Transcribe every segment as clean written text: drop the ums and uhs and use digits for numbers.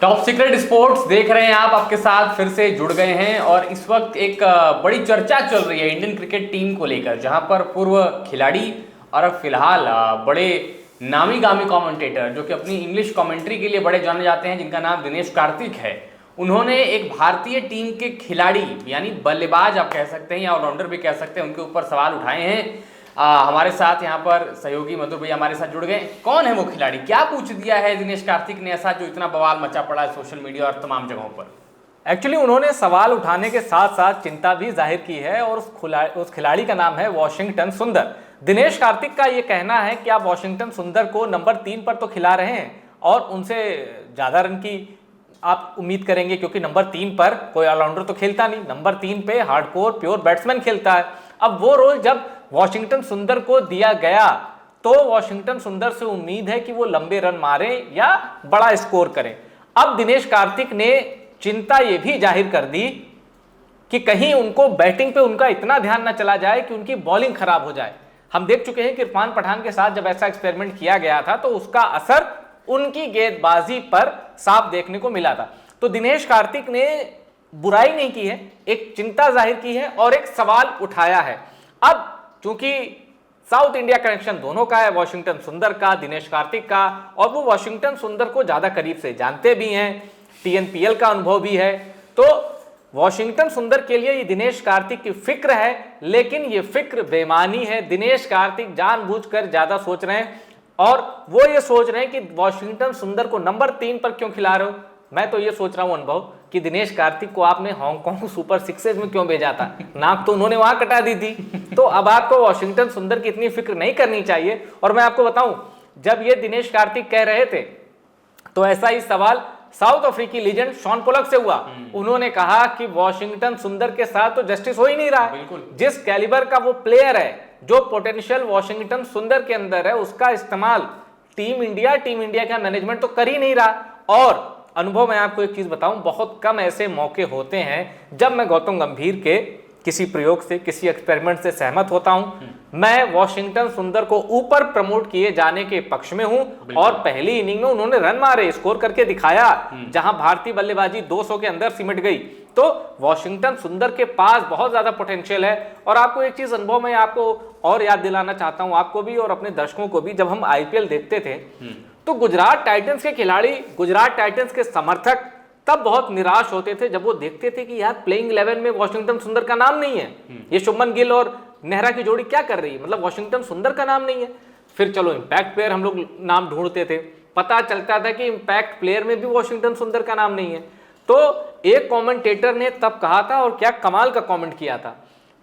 Top secret sports देख रहे हैं आप, आपके साथ फिर से जुड़ गए हैं और इस वक्त एक बड़ी चर्चा चल रही है इंडियन क्रिकेट टीम को लेकर, जहां पर पूर्व खिलाड़ी और अब फिलहाल बड़े नामी गामी कमेंटेटर जो कि अपनी इंग्लिश कमेंट्री के लिए बड़े जाने जाते हैं, जिनका नाम दिनेश कार्तिक है, उन्होंने एक भारतीय टीम के खिलाड़ी यानी बल्लेबाज आप कह सकते हैं या ऑलराउंडर भी कह सकते हैं, उनके ऊपर सवाल उठाए हैं। हमारे साथ यहाँ पर सहयोगी मधुर भैया हमारे साथ जुड़ गए। कौन है वो खिलाड़ी, क्या पूछ दिया है दिनेश कार्तिक ने ऐसा जो इतना बवाल मचा पड़ा है सोशल मीडिया और तमाम जगहों पर? एक्चुअली उन्होंने सवाल उठाने के साथ साथ चिंता भी जाहिर की है और उस खिलाड़ी का नाम है वॉशिंगटन सुंदर। दिनेश कार्तिक का ये कहना है कि आप वॉशिंगटन सुंदर को नंबर 3 पर तो खिला रहे हैं और उनसे ज़्यादा रन की आप उम्मीद करेंगे, क्योंकि नंबर 3 पर कोई ऑलराउंडर तो खेलता नहीं, नंबर 3 पे हार्डकोर प्योर बैट्समैन खेलता है। अब वो रोल जब वॉशिंगटन सुंदर को दिया गया तो वॉशिंगटन सुंदर से उम्मीद है कि वो लंबे रन मारे या बड़ा स्कोर करें। अब दिनेश कार्तिक ने चिंता ये भी जाहिर कर दी कि कहीं उनको बैटिंग पे उनका इतना ध्यान ना चला जाए कि उनकी बॉलिंग खराब हो जाए। हम देख चुके हैं कि इरफान पठान के साथ जब ऐसा एक्सपेरिमेंट किया गया था तो उसका असर उनकी गेंदबाजी पर साफ देखने को मिला था। तो दिनेश कार्तिक ने बुराई नहीं की है, एक चिंता जाहिर की है और एक सवाल उठाया है। अब चूंकि साउथ इंडिया कनेक्शन दोनों का है, वॉशिंगटन सुंदर का, दिनेश कार्तिक का, और वो वॉशिंगटन सुंदर को ज्यादा करीब से जानते भी हैं, टीएनपीएल का अनुभव भी है, तो वॉशिंगटन सुंदर के लिए ये दिनेश कार्तिक की फिक्र है, लेकिन ये फिक्र बेमानी है। दिनेश कार्तिक जानबूझकर ज्यादा सोच रहे हैं और वो ये सोच रहे हैं कि वॉशिंगटन सुंदर को नंबर 3 पर क्यों खिला रहे हो। मैं तो ये सोच रहा हूं अनुभव कि दिनेश कार्तिक को आपने हांगकांग सुपर सिक्सेस में क्यों भेजा था, नाक तो उन्होंने वहां कटा दी थी। तो अब आपको वॉशिंगटन सुंदर की इतनी फिक्र नहीं करनी चाहिए। और मैं आपको बताऊं, जब ये दिनेश कार्तिक कह रहे थे तो ऐसा ही सवाल साउथ अफ्रीकी लीजेंड शॉन पोलक से हुआ। उन्होंने कहा कि वॉशिंगटन सुंदर के साथ तो जस्टिस हो ही नहीं रहा, जिस कैलिबर का वो प्लेयर है, जो पोटेंशियल वॉशिंगटन सुंदर के अंदर है, उसका इस्तेमाल टीम इंडिया का मैनेजमेंट तो कर ही नहीं रहा। और अनुभव, मैं आपको एक चीज बताऊं, बहुत कम ऐसे मौके होते हैं जब मैं गौतम गंभीर के किसी प्रयोग से, किसी एक्सपेरिमेंट से सहमत होता हूं। मैं वॉशिंगटन सुंदर को ऊपर प्रमोट किए जाने के पक्ष में हूं और पहली इनिंग में उन्होंने रन मारे, स्कोर करके दिखाया, जहां भारतीय बल्लेबाजी 200 के अंदर सिमट गई। तो वॉशिंगटन सुंदर के पास बहुत ज्यादा पोटेंशियल है। और आपको एक चीज अनुभव मैं आपको और याद दिलाना चाहता हूं, आपको भी और अपने दर्शकों को भी, जब हम आईपीएल देखते थे तो गुजरात टाइटंस के खिलाड़ी, गुजरात टाइटंस के समर्थक तब बहुत निराश होते थे जब वो देखते थे कि यार प्लेइंग 11 में वॉशिंगटन सुंदर का नाम नहीं है, ये शुभमन गिल और नेहरा की जोड़ी क्या कर रही है, मतलब वॉशिंगटन सुंदर का नाम नहीं है। फिर चलो इंपैक्ट प्लेयर हम लोग नाम ढूंढते थे, पता चलता था कि इंपैक्ट प्लेयर में भी वॉशिंगटन सुंदर का नाम नहीं है। तो एक कमेंटेटर ने तब कहा था, और क्या कमाल का कमेंट किया था,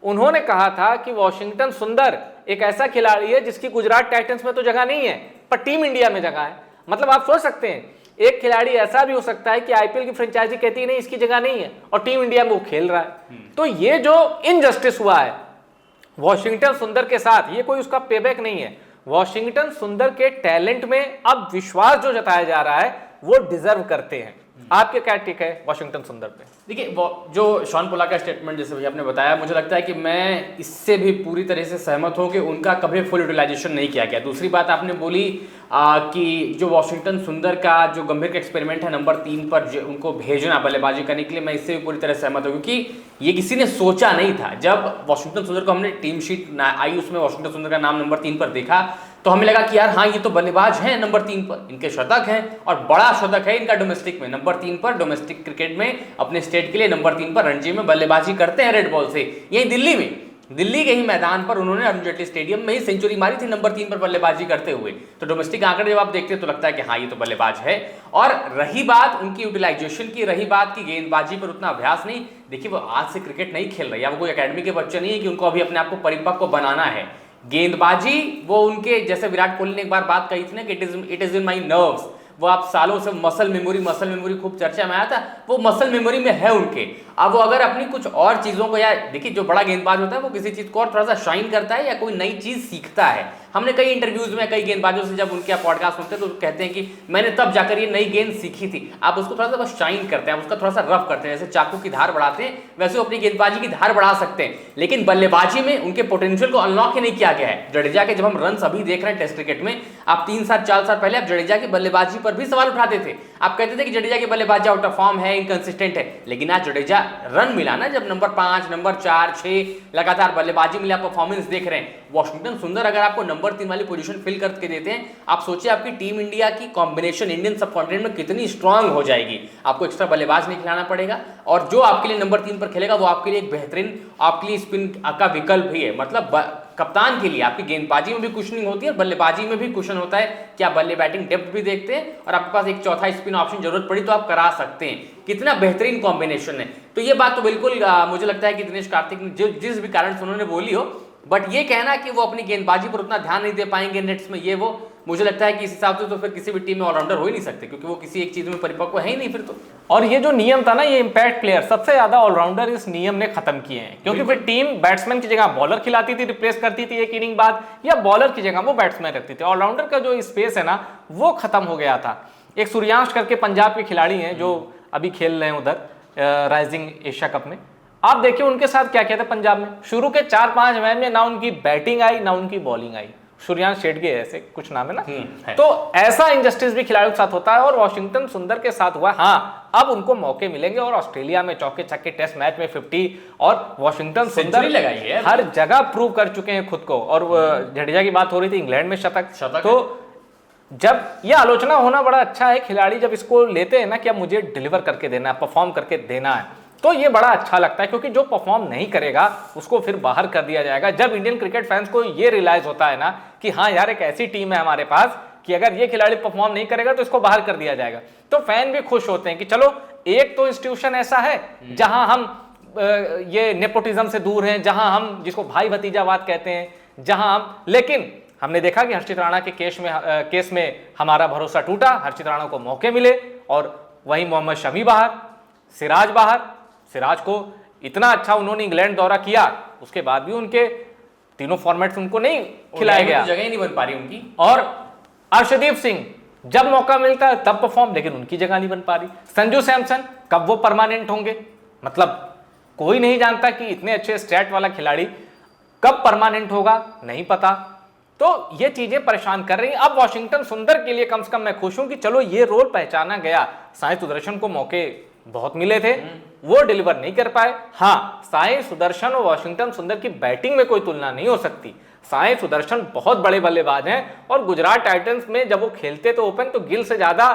उन्होंने कहा था कि वॉशिंगटन सुंदर एक ऐसा खिलाड़ी है जिसकी गुजरात टाइटंस में तो जगह नहीं है पर टीम इंडिया में जगह है। मतलब आप सोच सकते हैं, एक खिलाड़ी ऐसा भी हो सकता है कि आईपीएल की फ्रेंचाइजी कहती है नहीं इसकी जगह नहीं है और टीम इंडिया में वो खेल रहा है। तो ये जो इनजस्टिस हुआ है वॉशिंगटन सुंदर के साथ, ये कोई उसका पेबैक नहीं है। वॉशिंगटन सुंदर के टैलेंट में अब विश्वास जो जताया जा रहा है वो डिजर्व करते हैं। आपके क्या टिक है वॉशिंगटन सुंदर पे? देखिए, जो शॉन पोलक का स्टेटमेंट जैसे भैया आपने बताया, मुझे लगता है कि मैं इससे भी पूरी तरह से सहमत हूं कि उनका कभी फुल यूटिलाइजेशन नहीं किया गया। दूसरी बात आपने बोली कि जो वॉशिंगटन सुंदर का जो गंभीर का एक्सपेरिमेंट है नंबर 3 पर उनको भेजना बल्लेबाजी करने के लिए, मैं इससे भी पूरी तरह सहमत हूँ, क्योंकि ये किसी ने सोचा नहीं था। जब वॉशिंगटन सुंदर को हमने टीम शीट आई, उसमें वॉशिंगटन सुंदर का नाम नंबर 3 पर देखा तो हमें लगा कि यार हाँ, ये तो बल्लेबाज हैं नंबर 3 पर, इनके शतक हैं और बड़ा शतक है इनका डोमेस्टिक में, नंबर 3 पर डोमेस्टिक क्रिकेट में अपने स्टेट के लिए नंबर 3 पर रणजी में बल्लेबाजी करते हैं रेड बॉल से। यही दिल्ली में, दिल्ली के ही मैदान पर उन्होंने अरुण जेटली स्टेडियम में ही सेंचुरी मारी थी नंबर 3 पर बल्लेबाजी करते हुए। तो डोमेस्टिक आंकड़े जब आप देखते हैं तो लगता है कि हाँ, ये तो बल्लेबाज है। और रही बात उनकी यूटिलाइजेशन की, रही बात की गेंदबाजी पर उतना अभ्यास नहीं, देखिए वो आज से क्रिकेट नहीं खेल रहे या वो कोई अकेडमी के बच्चे नहीं है कि उनको अभी अपने आप को परिपक्व बनाना है। गेंदबाजी वो उनके, जैसे विराट कोहली ने एक बार बात कही थी ना कि it is in my nerves, वो आप सालों से मसल मेमोरी खूब चर्चा में आया था, वो मसल मेमोरी में है उनके। अब वो अगर अपनी कुछ और चीज़ों को, या देखिए जो बड़ा गेंदबाज होता है वो किसी चीज़ को और थोड़ा सा शाइन करता है या कोई नई चीज़ सीखता है। हमने कई इंटरव्यूज़ में कई गेंदबाजों से जब उनके पॉडकास्ट सुनते हैं तो कहते हैं कि मैंने तब जाकर ये नई गेंद सीखी थी। आप उसको थोड़ा सा बस शाइन करते हैं, उसका थोड़ा सा रफ करते हैं, जैसे चाकू की धार बढ़ाते हैं वैसे वो अपनी गेंदबाजी की धार बढ़ा सकते हैं। लेकिन बल्लेबाजी में उनके पोटेंशियल को अनलॉक ही नहीं किया गया है। जडेजा के जब हम रन अभी देख रहे हैं टेस्ट क्रिकेट में, आप 3 साल 4 साल पहले आप जडेजा की बल्लेबाजी पर भी सवाल उठाते थे। आप कहते थे कि जडेजा की बल्लेबाजी आउट ऑफ फॉर्म है, इनकंसिस्टेंट है। लेकिन आज जडेजा रन मिला ना, जब नंबर 5, नंबर 4, 6 लगातार बल्लेबाजी मिला, परफॉर्मेंस देख रहे हैं। वॉशिंगटन सुंदर अगर आपको नंबर 3 वाली पोजीशन फिल करके देते हैं, आप सोचिए आपकी टीम इंडिया की कॉम्बिनेशन इंडियन सबकॉन्टिनेंट में कितनी स्ट्रांग हो जाएगी। आपको एक्स्ट्रा बल्लेबाज नहीं खिलाना पड़ेगा और जो आपके लिए नंबर 3 पर खेलेगा वो आपके लिए एक बेहतरीन, आपके लिए स्पिन का विकल्प भी है। मतलब कप्तान के लिए आपकी गेंदबाजी में भी कुशनिंग होती है और बल्लेबाजी में भी कुशन होता है कि आप बल्ले बैटिंग डेप्थ भी देखते हैं और आपके पास एक चौथा स्पिन ऑप्शन जरूरत पड़ी तो आप करा सकते हैं। कितना बेहतरीन कॉम्बिनेशन है। तो ये बात तो बिल्कुल मुझे लगता है कि दिनेश कार्तिक ने जिस भी कारण से उन्होंने बोली हो, बट ये कहना कि वो अपनी गेंदबाजी पर उतना ध्यान नहीं दे पाएंगे नेट्स में, ये वो मुझे लगता है कि इस हिसाब से तो फिर किसी भी टीम में ऑलराउंडर हो ही नहीं सकते, क्योंकि वो किसी एक चीज में परिपक्व है ही नहीं फिर तो। और ये जो नियम था ना, ये इंपैक्ट प्लेयर सबसे ज्यादा ऑलराउंडर इस नियम ने खत्म किए हैं, क्योंकि फिर टीम बैट्समैन की जगह बॉलर खिलाती थी, रिप्लेस करती थी एक इनिंग बाद, या बॉलर की जगह वो बैट्समैन रखती थी। ऑलराउंडर का जो स्पेस है ना वो खत्म हो गया था। एक सूर्यांश करके पंजाब के खिलाड़ी हैं जो अभी खेल रहे हैं उधर राइजिंग एशिया कप में, आप देखिए उनके साथ क्या किया था पंजाब में। शुरू के 4-5 मैच में ना उनकी बैटिंग आई ना उनकी बॉलिंग आई। सूर्यांश शेट्टी ऐसे कुछ नाम है ना, है। तो ऐसा इंजस्टिस भी खिलाड़ियों के साथ होता है और वॉशिंगटन सुंदर के साथ हुआ। हाँ, अब उनको मौके मिलेंगे और ऑस्ट्रेलिया में चौके छक्के टेस्ट मैच में 50 और वॉशिंगटन सुंदर लगाई है, हर जगह प्रूव कर चुके हैं खुद को। और जडेजा की बात हो रही थी, इंग्लैंड में शतक। तो जब यह आलोचना होना बड़ा अच्छा है, खिलाड़ी जब इसको लेते हैं ना कि अब मुझे डिलीवर करके देना है, परफॉर्म करके देना है, तो ये बड़ा अच्छा लगता है, क्योंकि जो परफॉर्म नहीं करेगा उसको फिर बाहर कर दिया जाएगा। जब इंडियन क्रिकेट फैंस को ये रियलाइज होता है ना कि हाँ यार एक ऐसी टीम है हमारे पास कि अगर ये खिलाड़ी परफॉर्म नहीं करेगा तो इसको बाहर कर दिया जाएगा, तो फैन भी खुश होते हैं कि चलो एक तो इंस्टीट्यूशन ऐसा है जहां हम ये नेपोटिज्म से दूर हैं, जहां हम जिसको भाई भतीजावाद कहते हैं, जहां हम, लेकिन हमने देखा कि हर्षित राणा के केस में हमारा भरोसा टूटा, हर्षित राणा को मौके मिले और वहीं मोहम्मद शमी बाहर, सिराज बाहर। सिराज को इतना अच्छा उन्होंने इंग्लैंड दौरा किया, उसके बाद भी उनके तीनों फॉर्मेट्स उनको नहीं खिलाया गया, जगह ही नहीं बन पा रही उनकी। और अर्शदीप सिंह जब मौका मिलता है तब परफॉर्म, लेकिन उनकी जगह नहीं बन पा रही। संजू सैमसन कब वो परमानेंट होंगे, मतलब कोई नहीं जानता कि इतने अच्छे स्टैट वाला खिलाड़ी कब परमानेंट होगा, नहीं पता। तो ये चीजें परेशान कर रही हैं। अब वॉशिंगटन सुंदर के लिए कम से कम मैं खुश हूं कि चलो ये रोल पहचाना गया। साई सुदर्शन को मौके बहुत मिले थे, वो डिलीवर नहीं कर पाए। हाँ, साई सुदर्शन और वॉशिंगटन सुंदर की बैटिंग में कोई तुलना नहीं हो सकती। साई सुदर्शन बहुत बड़े बल्लेबाज हैं और गुजरात टाइटंस में जब वो खेलते तो ओपन, तो गिल से ज्यादा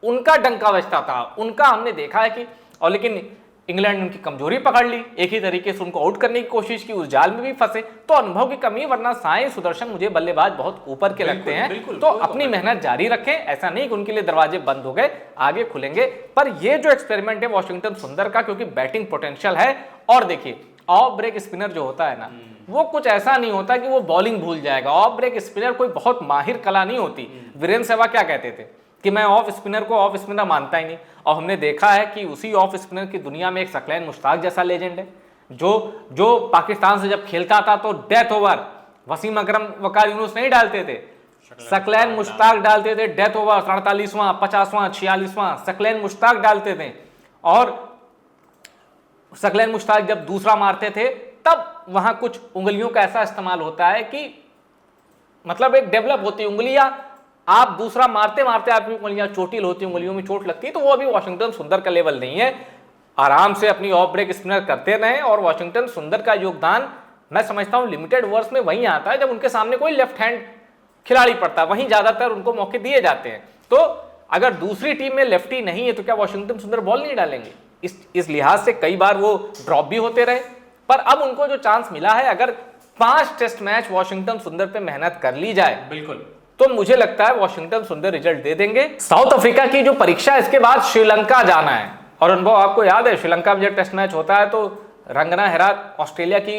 उनका डंका बजता था, उनका हमने देखा है कि, और लेकिन इंग्लैंड ने उनकी कमजोरी पकड़ ली, एक ही तरीके से उनको आउट करने की कोशिश की, उस जाल में भी फंसे। तो अनुभव की कमी, वरना साई सुदर्शन मुझे बल्लेबाज बहुत ऊपर के लगते हैं। तो अपनी मेहनत जारी रखें, ऐसा नहीं कि उनके लिए दरवाजे बंद हो गए, आगे खुलेंगे। पर ये जो एक्सपेरिमेंट है वॉशिंगटन सुंदर का, क्योंकि बैटिंग पोटेंशियल है, और देखिए ऑफ ब्रेक स्पिनर जो होता है ना, वो कुछ ऐसा नहीं होता कि वो बॉलिंग भूल जाएगा। ऑफ ब्रेक स्पिनर कोई बहुत माहिर कला नहीं होती। वीरेंद्र सहवाग क्या कहते थे कि मैं ऑफ स्पिनर को ऑफ स्पिनर मानता ही नहीं, और हमने देखा है कि उसी ऑफ स्पिनर की दुनिया में एक सकलैन मुश्ताक जैसा लेजेंड है, जो पाकिस्तान से जब खेलता था तो डेथ ओवर वसीम अकरम वकार यूनुस नहीं डालते थे, सकलैन मुश्ताक डालते थे। डेथ ओवर 48वां 50वां 46वां सकलैन मुश्ताक डालते थे, और सकलैन मुश्ताक जब दूसरा मारते थे तब वहां कुछ उंगलियों का ऐसा इस्तेमाल होता है कि मतलब एक डेवलप होती उंगलियां, आप दूसरा मारते मारते आपकी उंगलियां चोटिल होती, उंगलियों में चोट लगती है। तो वो अभी वॉशिंगटन सुंदर का लेवल नहीं है। आराम से अपनी ऑफ ब्रेक स्पिनर करते रहे, और वॉशिंगटन सुंदर का योगदान मैं समझता हूं लिमिटेड ओवर्स में वहीं आता है जब उनके सामने कोई लेफ्ट हैंड खिलाड़ी पड़ता है, वहीं ज्यादातर उनको मौके दिए जाते हैं। तो अगर दूसरी टीम में लेफ्टी नहीं है तो क्या वॉशिंगटन सुंदर बॉल नहीं डालेंगे? इस लिहाज से कई बार वो ड्रॉप भी होते रहे, पर अब उनको जो चांस मिला है, अगर 5 टेस्ट मैच वॉशिंगटन सुंदर पे मेहनत कर ली जाए, बिल्कुल, तो मुझे लगता है वॉशिंगटन सुंदर रिजल्ट दे देंगे। साउथ अफ्रीका की जो परीक्षा, इसके बाद श्रीलंका जाना है, और अनुभव आपको याद है श्रीलंका में जब टेस्ट मैच होता है तो रंगना हेरात ऑस्ट्रेलिया की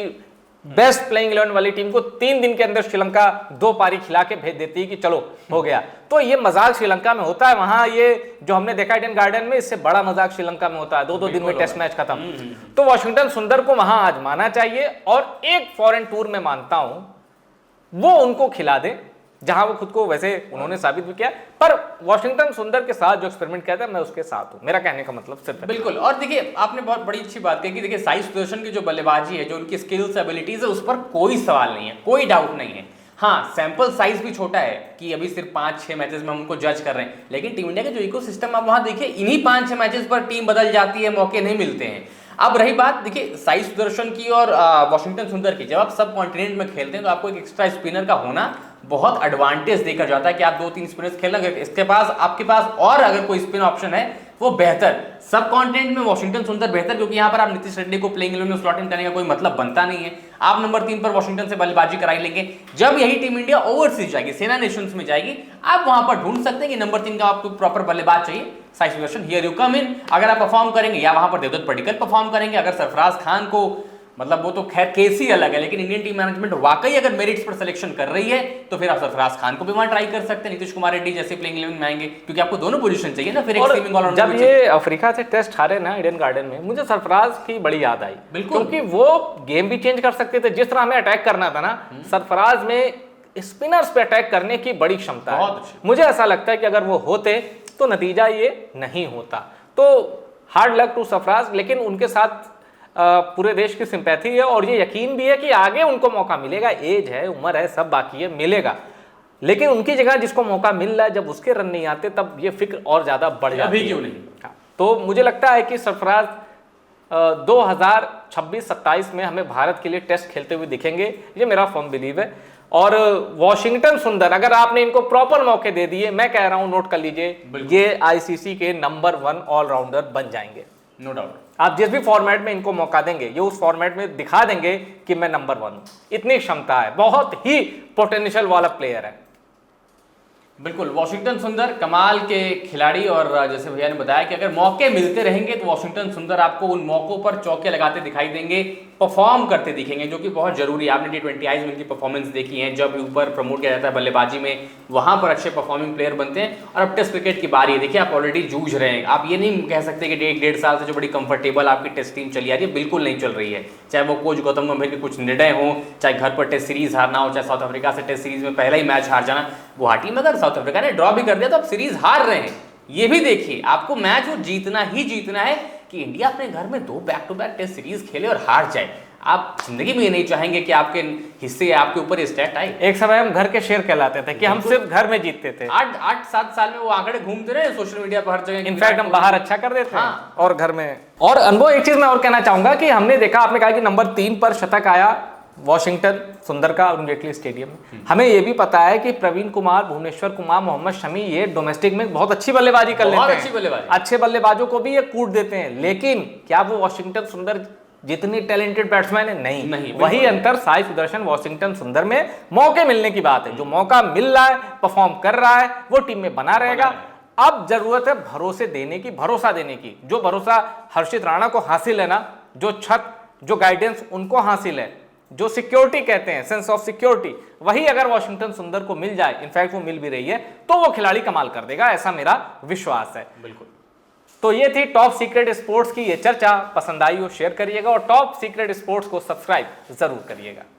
बेस्ट प्लेइंग 11 वाली टीम को 3 दिन के अंदर श्रीलंका 2 पारी खिला के भेज देती है कि चलो हो गया। तो ये मजाक श्रीलंका में होता है, वहां ये जो हमने देखा ईडन गार्डन में, इससे बड़ा मजाक श्रीलंका में होता है। 2-2 दिन में टेस्ट मैच खत्म। तो वॉशिंगटन सुंदर को वहां आजमाना चाहिए और एक फॉरेन टूर में मानता हूं वो उनको खिला दे, जहां वो खुद को वैसे उन्होंने साबित भी किया। पर वॉशिंगटन सुंदर के साथ जो एक्सपेरिमेंट किया था मैं उसके साथ हूं, मेरा कहने का मतलब सिर्फ बिल्कुल। और देखिए आपने बहुत बड़ी अच्छी बात कही कि देखिए साई सुदर्शन की जो बल्लेबाजी है, जो उनकी स्किल्स एबिलिटीज है, उस पर कोई सवाल नहीं है, कोई डाउट नहीं है। हाँ, सैंपल साइज भी छोटा है कि अभी सिर्फ 5-6 मैचेस में हम उनको जज कर रहे हैं, लेकिन टीम इंडिया का जो इकोसिस्टम आप वहां देखिए, इन्हीं 5-6 मैचेस पर टीम बदल जाती है, मौके नहीं मिलते हैं। अब रही बात देखिए साई सुदर्शन की और वॉशिंगटन सुंदर की, जब आप सब कॉन्टिनेंट में खेलते हैं तो आपको एक एक्स्ट्रा स्पिनर का होना बहुत एडवांटेज देकर जाता है कि आप 2-3 स्पिनर्स खेलना, इसके पास आपके पास और अगर कोई स्पिन ऑप्शन है वो बेहतर। सब कॉन्टिनेंट में वॉशिंगटन सुंदर बेहतर, क्योंकि यहाँ पर आप नीतीश रेड्डी को प्लेइंग 11 में स्लॉट इन करने का कोई मतलब बनता नहीं है। आप नंबर 3 पर वॉशिंगटन से बल्लेबाजी कराई लेंगे। जब यही टीम इंडिया ओवरसीज जाएगी, सेना नेशंस में जाएगी, आप वहां पर ढूंढ सकते हैं कि नंबर 3 का आपको प्रॉपर बल्लेबाज चाहिए, Sai Sudharsan, here you come in. अगर आप परफॉर्म करेंगे या वहां पर देवदत्त पडिक्कल परफॉर्म करेंगे, अगर सरफराज खान को, मतलब वो तो खैर केस ही अलग है, लेकिन इंडियन टीम मैनेजमेंट वाकई अगर मेरिट्स पर सिलेक्शन कर रही है तो फिर आप सरफराज खान को भी वहां ट्राई कर सकते हैं, नीतीश कुमार रेड्डी जैसे प्लेइंग 11 में आएंगे, क्योंकि आपको दोनों पोजीशन चाहिए ना। फिर एक सीमिंग ऑलराउंडर जब ये अफ्रीका से टेस्ट हारे ना ईडन गार्डन में, मुझे सरफराज की बड़ी याद आई, क्योंकि वो गेम भी चेंज कर सकते थे। जिस तरह हमें अटैक करना था ना, सरफराज में स्पिनर्स पे अटैक करने की बड़ी क्षमता है। मुझे ऐसा लगता है कि अगर वो होते तो नतीजा ये नहीं होता। तो हार्ड लक टू सरफराज, लेकिन उनके साथ पूरे देश की सिंपैथी है और ये यकीन भी है कि आगे उनको मौका मिलेगा। एज है, उम्र है, सब बाकी है, मिलेगा। लेकिन उनकी जगह जिसको मौका मिल रहा है, जब उसके रन नहीं आते तब ये फिक्र और ज्यादा बढ़ जाती है। क्यों नहीं? तो मुझे लगता है कि सरफराज 2026-27 में हमें भारत के लिए टेस्ट खेलते हुए दिखेंगे, ये मेरा फर्म बिलीव है। और वॉशिंगटन सुंदर, अगर आपने इनको प्रॉपर मौके दे दिए, मैं कह रहा हूं, नोट कर लीजिए, ये आईसीसी के नंबर 1 ऑलराउंडर बन जाएंगे, नो डाउट। आप जिस भी फॉर्मेट में इनको मौका देंगे, ये उस फॉर्मेट में दिखा देंगे कि मैं नंबर 1 हूं। इतनी क्षमता है, बहुत ही पोटेंशियल वाला प्लेयर है। बिल्कुल, वॉशिंगटन सुंदर कमाल के खिलाड़ी, और जैसे भैया ने बताया कि अगर मौके मिलते रहेंगे तो वॉशिंगटन सुंदर आपको उन मौकों पर चौके लगाते दिखाई देंगे, परफॉर्म करते दिखेंगे, जो कि बहुत जरूरी है। आपने T20 में इनकी परफॉर्मेंस देखी है, जब ऊपर प्रमोट किया जाता है बल्लेबाजी में, वहां पर अच्छे परफॉर्मिंग प्लेयर बनते हैं। और अब टेस्ट क्रिकेट की बारी है, देखिए आप ऑलरेडी जूझ रहे हैं। आप ये नहीं कह सकते कि 1-1.5 साल से जो बड़ी कंफर्टेबल आपकी टेस्ट टीम चली आ रही है, बिल्कुल नहीं चल रही है। चाहे वो कोच गौतम गंभीर के कुछ निर्णय हो, चाहे घर पर टेस्ट सीरीज हारना हो, चाहे साउथ अफ्रीका से टेस्ट सीरीज में पहला ही मैच हार जाना। गुवाहाटी में अगर साउथ अफ्रीका ने ड्रॉ भी कर दिया तो आप सीरीज हार रहे हैं, ये भी देखिए। आपको मैच वो जीतना ही जीतना है कि इंडिया अपने घर में 2 back to back test series खेले और हार जाए। आप जिंदगी में ये नहीं चाहेंगे कि आपके हिस्से आपके ऊपर ये स्टैट आए। एक समय हम घर के शेर कहलाते थे कि हम सिर्फ घर में जीतते थे। 8-7 साल में वो आंकड़े घूमते रहे सोशल मीडिया पर हर जगह। इनफैक्ट हम बाहर अच्छा कर देते हैं और घर में। और अनुभव, एक चीज मैं और कहना चाहूंगा कि हमने देखा, आपने कहा कि नंबर 3 पर शतक आया वॉशिंगटन सुंदर का अरुण जेटली स्टेडियम में। हमें यह भी पता है कि प्रवीण कुमार, भुवनेश्वर कुमार, मोहम्मद शमी, ये डोमेस्टिक में बहुत अच्छी बल्लेबाजी कर लेते हैं, अच्छे बल्लेबाजों को भी ये कूट देते हैं। लेकिन क्या वो वॉशिंगटन सुंदर जितनी टैलेंटेड बैट्समैन है? नहीं। वही अंतर साई सुदर्शन वॉशिंगटन सुंदर में मौके मिलने की बात है। जो मौका मिल रहा है, परफॉर्म कर रहा है, वो टीम में बना रहेगा। अब जरूरत है भरोसा देने की। जो भरोसा हर्षित राणा को हासिल है ना, जो छत, जो गाइडेंस उनको हासिल है, जो सिक्योरिटी कहते हैं, सेंस ऑफ सिक्योरिटी, वही अगर वॉशिंगटन सुंदर को मिल जाए, इनफैक्ट वो मिल भी रही है, तो वो खिलाड़ी कमाल कर देगा, ऐसा मेरा विश्वास है। बिल्कुल। तो ये थी टॉप सीक्रेट स्पोर्ट्स की ये चर्चा। पसंद आई हो शेयर करिएगा और टॉप सीक्रेट स्पोर्ट्स को सब्सक्राइब जरूर करिएगा।